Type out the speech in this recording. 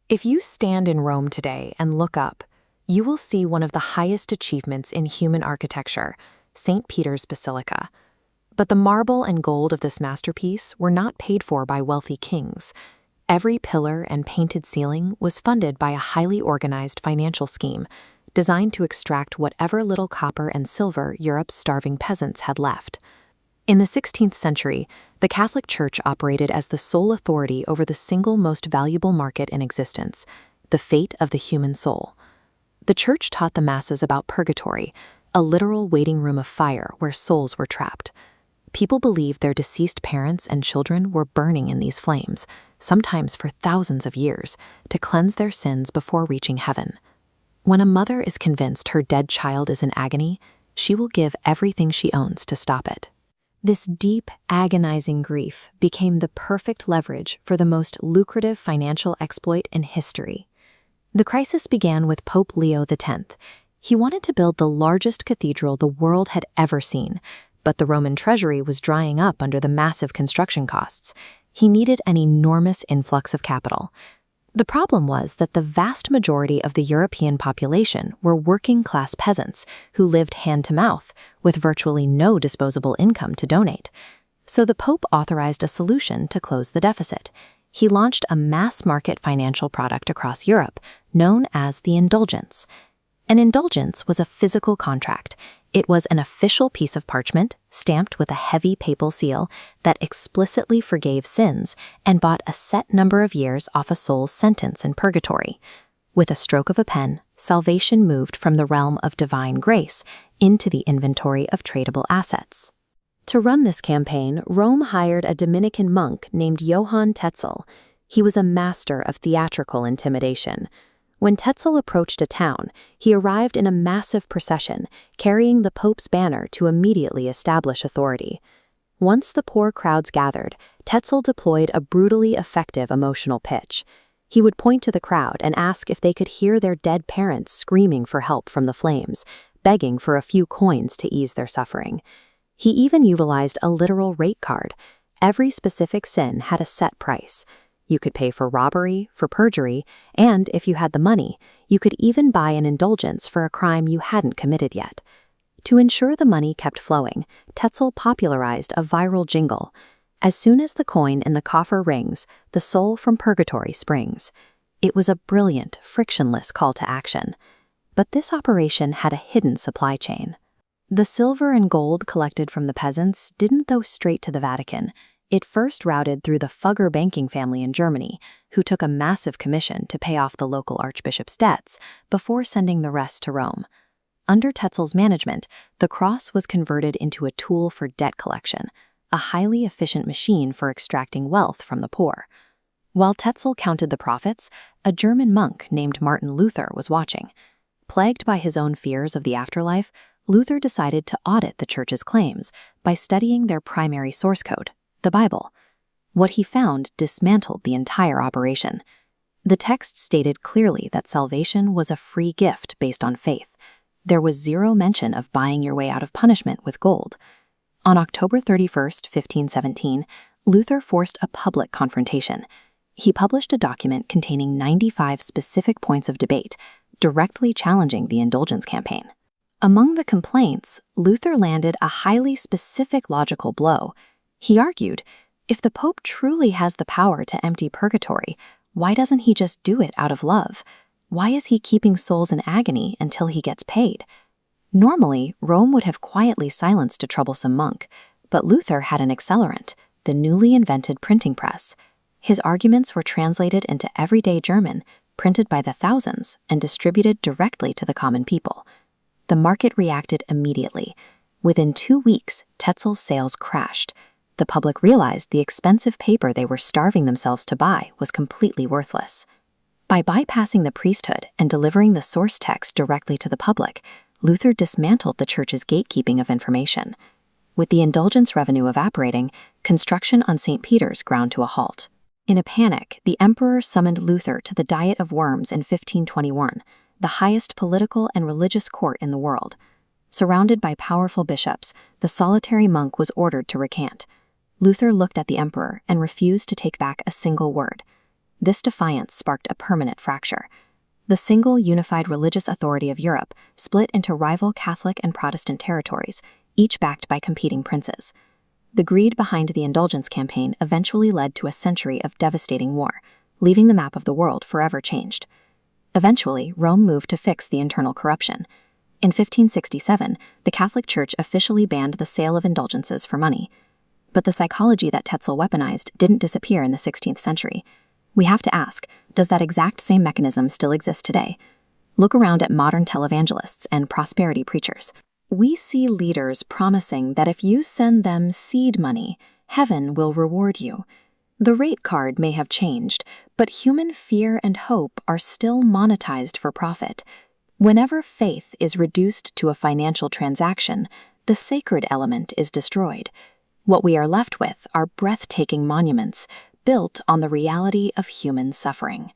If you stand in Rome today and look up, you will see one of the highest achievements in human architecture, St. Peter's Basilica. But the marble and gold of this masterpiece were not paid for by wealthy kings. Every pillar and painted ceiling was funded by a highly organized financial scheme, designed to extract whatever little copper and silver Europe's starving peasants had left. In the 16th century, the Catholic Church operated as the sole authority over the single most valuable market in existence, the fate of the human soul. The Church taught the masses about purgatory, a literal waiting room of fire where souls were trapped. People believed their deceased parents and children were burning in these flames, sometimes for thousands of years, to cleanse their sins before reaching heaven. When a mother is convinced her dead child is in agony, she will give everything she owns to stop it. This deep, agonizing grief became the perfect leverage for the most lucrative financial exploit in history. The crisis began with Pope Leo X. He wanted to build the largest cathedral the world had ever seen, but the Roman treasury was drying up under the massive construction costs. He needed an enormous influx of capital. The problem was that the vast majority of the European population were working-class peasants who lived hand-to-mouth, with virtually no disposable income to donate. So the Pope authorized a solution to close the deficit. He launched a mass-market financial product across Europe, known as the indulgence. An indulgence was a physical contract. It was an official piece of parchment, stamped with a heavy papal seal, that explicitly forgave sins and bought a set number of years off a soul's sentence in purgatory. With a stroke of a pen, salvation moved from the realm of divine grace into the inventory of tradable assets. To run this campaign, Rome hired a Dominican monk named Johann Tetzel. He was a master of theatrical intimidation. When Tetzel approached a town, he arrived in a massive procession, carrying the Pope's banner to immediately establish authority. Once the poor crowds gathered, Tetzel deployed a brutally effective emotional pitch. He would point to the crowd and ask if they could hear their dead parents screaming for help from the flames, begging for a few coins to ease their suffering. He even utilized a literal rate card. Every specific sin had a set price. You could pay for robbery, for perjury, and if you had the money, you could even buy an indulgence for a crime you hadn't committed yet. To ensure the money kept flowing, Tetzel popularized a viral jingle. As soon as the coin in the coffer rings, the soul from purgatory springs. It was a brilliant, frictionless call to action. But this operation had a hidden supply chain. The silver and gold collected from the peasants didn't go straight to the Vatican. It first routed through the Fugger banking family in Germany, who took a massive commission to pay off the local archbishop's debts before sending the rest to Rome. Under Tetzel's management, the cross was converted into a tool for debt collection, a highly efficient machine for extracting wealth from the poor. While Tetzel counted the profits, a German monk named Martin Luther was watching. Plagued by his own fears of the afterlife, Luther decided to audit the church's claims by studying their primary source code, the Bible. What he found dismantled the entire operation. The text stated clearly that salvation was a free gift based on faith. There was zero mention of buying your way out of punishment with gold. On October 31st, 1517, Luther forced a public confrontation. He published a document containing 95 specific points of debate, directly challenging the indulgence campaign. Among the complaints, Luther landed a highly specific logical blow. He argued, if the Pope truly has the power to empty purgatory, why doesn't he just do it out of love? Why is he keeping souls in agony until he gets paid? Normally, Rome would have quietly silenced a troublesome monk, but Luther had an accelerant, the newly invented printing press. His arguments were translated into everyday German, printed by the thousands, and distributed directly to the common people. The market reacted immediately. Within 2 weeks, Tetzel's sales crashed. The public realized the expensive paper they were starving themselves to buy was completely worthless. By bypassing the priesthood and delivering the source text directly to the public, Luther dismantled the church's gatekeeping of information. With the indulgence revenue evaporating, construction on St. Peter's ground to a halt. In a panic, the emperor summoned Luther to the Diet of Worms in 1521, the highest political and religious court in the world. Surrounded by powerful bishops, the solitary monk was ordered to recant. Luther looked at the emperor and refused to take back a single word. This defiance sparked a permanent fracture. The single unified religious authority of Europe split into rival Catholic and Protestant territories, each backed by competing princes. The greed behind the indulgence campaign eventually led to a century of devastating war, leaving the map of the world forever changed. Eventually, Rome moved to fix the internal corruption. In 1567, the Catholic Church officially banned the sale of indulgences for money. But the psychology that Tetzel weaponized didn't disappear in the 16th century. We have to ask, does that exact same mechanism still exist today? Look around at modern televangelists and prosperity preachers. We see leaders promising that if you send them seed money, heaven will reward you. The rate card may have changed, but human fear and hope are still monetized for profit. Whenever faith is reduced to a financial transaction, the sacred element is destroyed. What we are left with are breathtaking monuments built on the reality of human suffering.